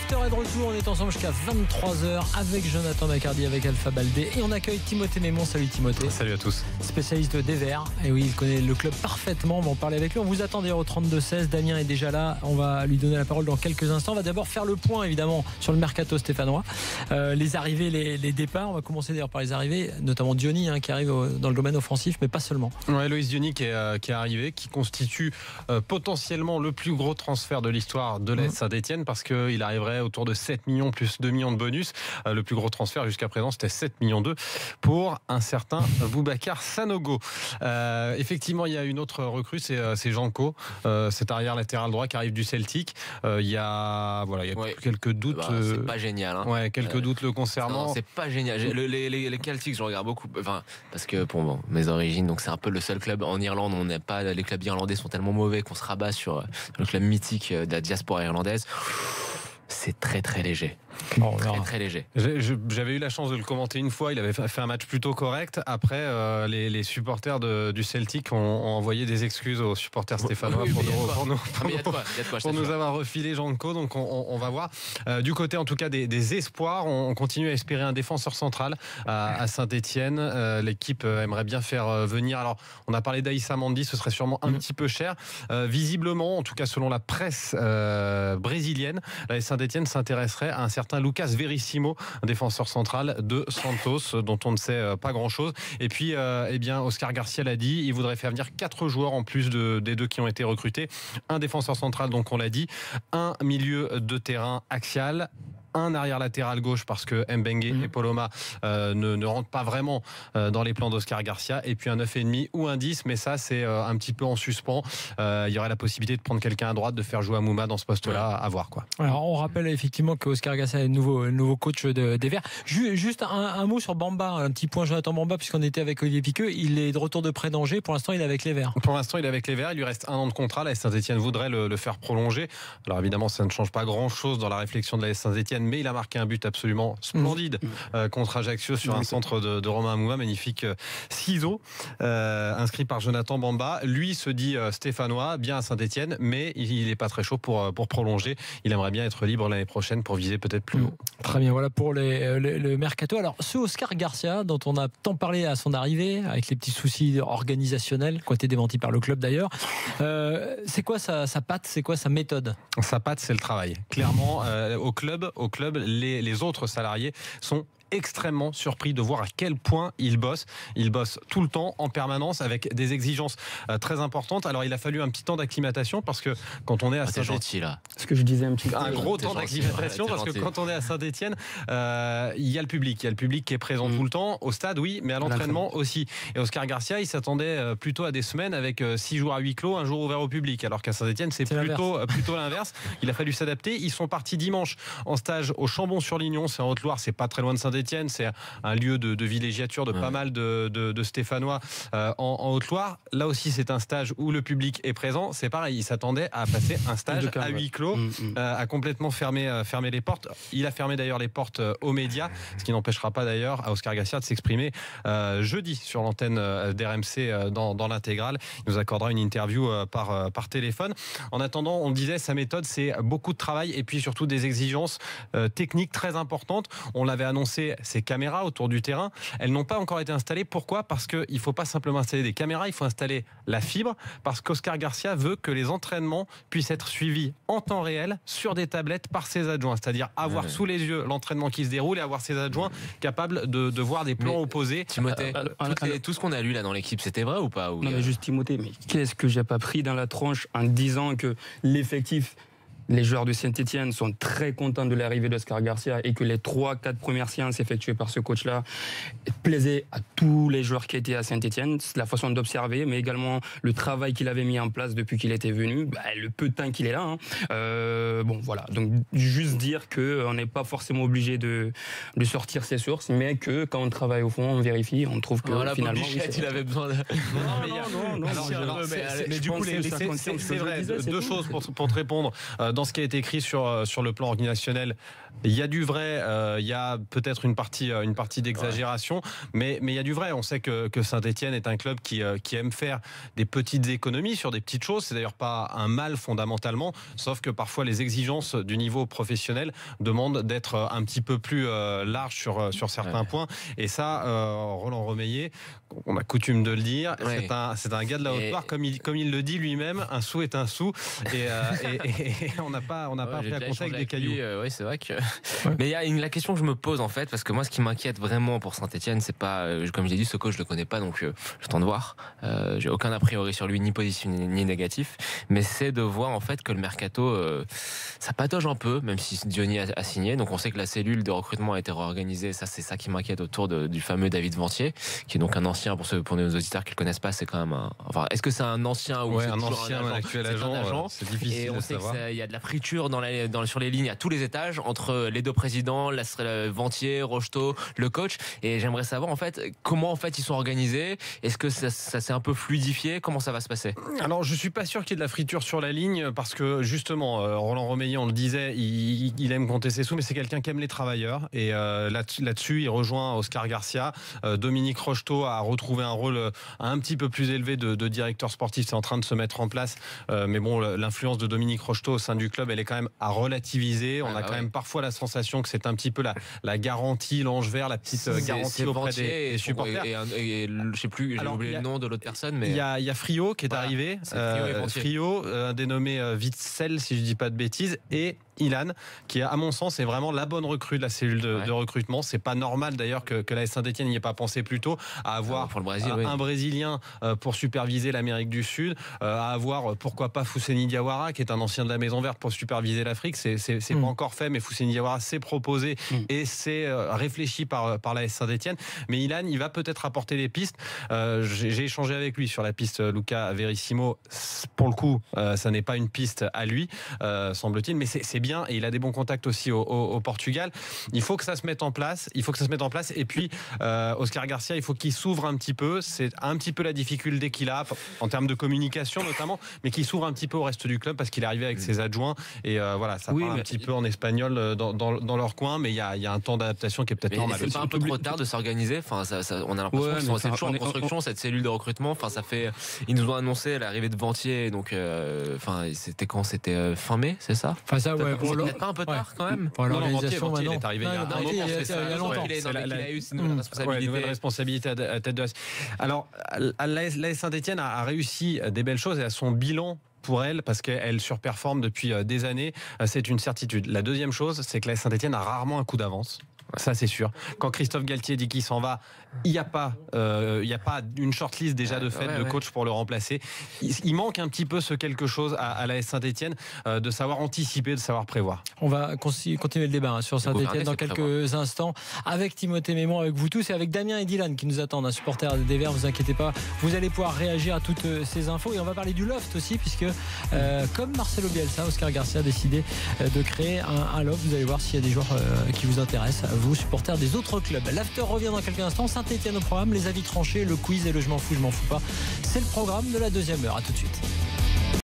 l'after est de retour. On est ensemble jusqu'à 23h avec Jonathan Macardy, avec Alpha Baldé. Et on accueille Timothée Mémon. Salut Timothée. Salut à tous. Spécialiste des Verts. Et oui, il connaît le club parfaitement. On va en parler avec lui. On vous attend d'ailleurs au 32-16. Damien est déjà là. On va lui donner la parole dans quelques instants. On va d'abord faire le point évidemment sur le mercato stéphanois. Les arrivées, les départs. On va commencer d'ailleurs par les arrivées, notamment Diony qui arrive dans le domaine offensif, mais pas seulement. Ouais, Loïs Diony qui est arrivé, qui constitue potentiellement le plus gros transfert de l'histoire de l'AS Saint-Etienne, parce qu'il arriverait autour de 7 millions plus 2 millions de bonus. Le plus gros transfert jusqu'à présent, c'était 7 millions 2 pour un certain Boubacar Sanogo. Effectivement, il y a une autre recrue, c'est Janko, cet arrière latéral droit qui arrive du Celtic. Il y a quelques doutes. C'est pas génial. Ouais, quelques doutes le concernant. Non, c'est pas génial. Les Celtics, je regarde beaucoup. Enfin, parce que pour mes origines, donc c'est un peu le seul club en Irlande. On n'est pas, les clubs irlandais sont tellement mauvais qu'on se rabat sur le club mythique de la diaspora irlandaise. C'est très très léger. Très léger. J'avais eu la chance de le commenter une fois. Il avait fait un match plutôt correct. Après, les supporters du Celtic ont envoyé des excuses aux supporters stéphanois pour nous avoir refilé Janko. Donc on va voir. Du côté en tout cas des espoirs, on continue à espérer un défenseur central à Saint-Etienne. L'équipe aimerait bien faire venir. Alors on a parlé d'Aïssa Mandi, ce serait sûrement un petit peu cher. Visiblement, en tout cas selon la presse brésilienne, la Saint-Etienne s'intéresserait à un certain Lucas Verissimo, un défenseur central de Santos, dont on ne sait pas grand-chose. Et puis, Oscar Garcia l'a dit, il voudrait faire venir 4 joueurs en plus des 2 qui ont été recrutés. Un défenseur central, donc on l'a dit, un milieu de terrain axial, un arrière latéral gauche parce que Mbengue et Poloma ne rentrent pas vraiment dans les plans d'Oscar Garcia, et puis un 9,5 ou un 10, mais ça c'est un petit peu en suspens. Il y aurait la possibilité de prendre quelqu'un à droite, de faire jouer Amouma dans ce poste-là, à voir quoi. Alors on rappelle effectivement que Oscar Garcia est le nouveau coach des Verts. Juste un mot sur Bamba, un petit point Jonathan Bamba, puisqu'on était avec Olivier Piqueux. Il est de retour de près d'Angers. Pour l'instant il est avec les Verts. Pour l'instant il est avec les Verts, il lui reste 1 an de contrat. La Saint-Etienne voudrait le faire prolonger. Alors évidemment ça ne change pas grand-chose dans la réflexion de la Saint-Etienne, mais il a marqué un but absolument splendide contre Ajaccio sur un centre de Romain Amouma, magnifique ciseau inscrit par Jonathan Bamba. Lui se dit stéphanois, bien à Saint-Etienne, mais il n'est pas très chaud pour prolonger. Il aimerait bien être libre l'année prochaine pour viser peut-être plus haut. Très bien, voilà pour le mercato. Alors ce Oscar Garcia dont on a tant parlé à son arrivée, avec les petits soucis organisationnels qui ont été démentis par le club d'ailleurs, c'est quoi sa patte, c'est quoi sa méthode? Sa patte, c'est le travail. Clairement, au club, les autres salariés sont extrêmement surpris de voir à quel point il bosse. Il bosse tout le temps, en permanence, avec des exigences très importantes. Alors il a fallu un petit temps d'acclimatation, parce que quand on est à Saint-Etienne, gentil là. Ce que je disais un petit peu. Un gros temps d'acclimatation, parce que quand on est à Saint-Etienne, il y a le public. Il y a le public qui est présent tout le temps, au stade oui, mais à l'entraînement aussi. Et Oscar Garcia, il s'attendait plutôt à des semaines avec 6 jours à huis clos, un jour ouvert au public, alors qu'à Saint-Etienne c'est plutôt l'inverse. Il a fallu s'adapter. Ils sont partis dimanche en stage au Chambon-sur-Lignon, c'est en Haute-Loire, c'est pas très loin de Saint-Etienne. C'est un lieu de villégiature de pas mal de Stéphanois en Haute-Loire. Là aussi, c'est un stage où le public est présent. C'est pareil, il s'attendait à passer un stage à huis clos, à complètement fermer les portes. Il a fermé d'ailleurs les portes aux médias, ce qui n'empêchera pas d'ailleurs à Oscar Garcia de s'exprimer jeudi sur l'antenne d'RMC dans l'intégrale. Il nous accordera une interview par téléphone. En attendant, on le disait, sa méthode, c'est beaucoup de travail et puis surtout des exigences techniques très importantes. On l'avait annoncé, ces caméras autour du terrain, elles n'ont pas encore été installées. Pourquoi ? Parce qu'il ne faut pas simplement installer des caméras, il faut installer la fibre, parce qu'Oscar Garcia veut que les entraînements puissent être suivis en temps réel sur des tablettes par ses adjoints, c'est-à-dire avoir sous les yeux l'entraînement qui se déroule et avoir ses adjoints capables de voir des plans opposés. Timothée, tout ce qu'on a lu là dans l'équipe, c'était vrai ou pas? Non mais juste Timothée, mais qu'est-ce que j'ai pas pris dans la tronche en disant que l'effectif, les joueurs de Saint-Etienne sont très contents de l'arrivée d'Oscar Garcia et que les 3-4 premières séances effectuées par ce coach-là plaisaient à tous les joueurs qui étaient à Saint-Etienne. C'est la façon d'observer, mais également le travail qu'il avait mis en place depuis qu'il était venu, le peu de temps qu'il est là. Voilà. Donc, juste dire qu'on n'est pas forcément obligé de sortir ses sources, mais que quand on travaille au fond, on vérifie, on trouve que finalement... il avait besoin de... Mais du coup, c'est vrai, 2 choses pour te répondre. dans ce qui a été écrit sur le plan organisationnel, il y a du vrai, il y a peut-être une partie d'exagération, mais il y a du vrai. On sait que Saint-Etienne est un club qui aime faire des petites économies sur des petites choses. C'est d'ailleurs pas un mal fondamentalement, sauf que parfois les exigences du niveau professionnel demandent d'être un petit peu plus large sur certains points. Et ça, Roland Romeyer, on a coutume de le dire, c'est un gars de la Haute-Loire, comme il le dit lui-même, un sou est un sou, et on n'a pas appris à compter avec des cailloux. Oui, c'est vrai que. Mais il y a la question que je me pose en fait, parce que moi, ce qui m'inquiète vraiment pour Saint-Etienne, c'est pas, comme j'ai dit, ce coach je le connais pas, donc j'attends de voir. J'ai aucun a priori sur lui, ni positif ni négatif, mais c'est de voir en fait que le mercato, ça patauge un peu, même si Diony a signé. Donc on sait que la cellule de recrutement a été réorganisée. Ça, c'est ça qui m'inquiète autour du fameux David Ventier, qui est donc un ancien, pour nos auditeurs qui le connaissent pas, c'est quand même enfin, est-ce que c'est un ancien ou un ancien, un actuel agent, c'est difficile. Et on sait qu'il y a de la friture sur les lignes à tous les étages entre les deux présidents, Ventier, Rocheteau, le coach. Et j'aimerais savoir en fait comment en fait ils sont organisés. Est-ce que ça s'est un peu fluidifié? Comment ça va se passer? Alors je suis pas sûr qu'il y ait de la friture sur la ligne, parce que justement Roland Romeyer, on le disait, il aime compter ses sous, mais c'est quelqu'un qui aime les travailleurs. Et là-dessus, il rejoint Oscar Garcia. Dominique Rocheteau a retrouvé un rôle un petit peu plus élevé de directeur sportif. C'est en train de se mettre en place. Mais bon, l'influence de Dominique Rocheteau au sein du club, elle est quand même à relativiser. On a quand même parfois la sensation que c'est un petit peu la garantie, l'ange vert, la petite garantie auprès des supporters. Et je sais plus, j'ai oublié le nom de l'autre personne, mais il y a Friot qui est arrivé. Friot, dénommé Witzel, si je dis pas de bêtises, et Ilan, qui à mon sens est vraiment la bonne recrue de la cellule de recrutement. C'est pas normal d'ailleurs que la Saint-Etienne n'y ait pas pensé plus tôt à avoir pour le Brésil, un Brésilien pour superviser l'Amérique du Sud, à avoir pourquoi pas Fousseni Diawara, qui est un ancien de la Maison Verte, pour superviser l'Afrique. C'est pas encore fait, mais Fousseni Diawara s'est proposé et c'est réfléchi par la Saint-Etienne. Mais Ilan, il va peut-être apporter des pistes. J'ai échangé avec lui sur la piste Luca Verissimo. Pour le coup, ça n'est pas une piste à lui, semble-t-il, mais c'est bien, et il a des bons contacts aussi au Portugal. Il faut que ça se mette en place. Et puis Oscar Garcia, il faut qu'il s'ouvre un petit peu. C'est un petit peu la difficulté qu'il a en termes de communication notamment, mais qu'il s'ouvre un petit peu au reste du club, parce qu'il est arrivé avec ses adjoints et voilà, ça parle un petit peu en espagnol dans leur coin, mais il y a un temps d'adaptation qui est peut-être normal. C'est pas un peu trop tard de s'organiser? Enfin, on a l'impression que c'est toujours en construction cette cellule de recrutement. Enfin, ça fait, ils nous ont annoncé l'arrivée de Ventier, donc enfin, c'était quand? C'était fin mai, c'est ça? Enfin ça, ouais. Peut-être pas un peu tard quand même. Pour l'organisation, Ventier, il est arrivé il y a longtemps. Il a eu une nouvelle responsabilité à tête de. Alors, la Saint-Etienne a réussi des belles choses, et à son bilan pour elle, parce qu'elle surperforme depuis des années, c'est une certitude. La deuxième chose, c'est que la Saint-Etienne a rarement un coup d'avance. Ça, c'est sûr. Quand Christophe Galtier dit qu'il s'en va, il n'y a pas une shortlist déjà de fait de coach pour le remplacer. Il manque un petit peu ce quelque chose à la Saint-Etienne, de savoir anticiper, de savoir prévoir. On va continuer le débat sur Saint-Etienne dans quelques instants avec Timothée Mémon, avec vous tous, et avec Damien et Dylan qui nous attendent, un supporter des Verts. Vous inquiétez pas, vous allez pouvoir réagir à toutes ces infos, et on va parler du loft aussi, puisque comme Marcelo Bielsa, Oscar Garcia a décidé de créer un loft. Vous allez voir s'il y a des joueurs qui vous intéressent, vous supporters des autres clubs. L'after revient dans quelques instants. Saint-Etienne au programme, les avis tranchés, le quiz et le je m'en fous pas. C'est le programme de la deuxième heure. À tout de suite.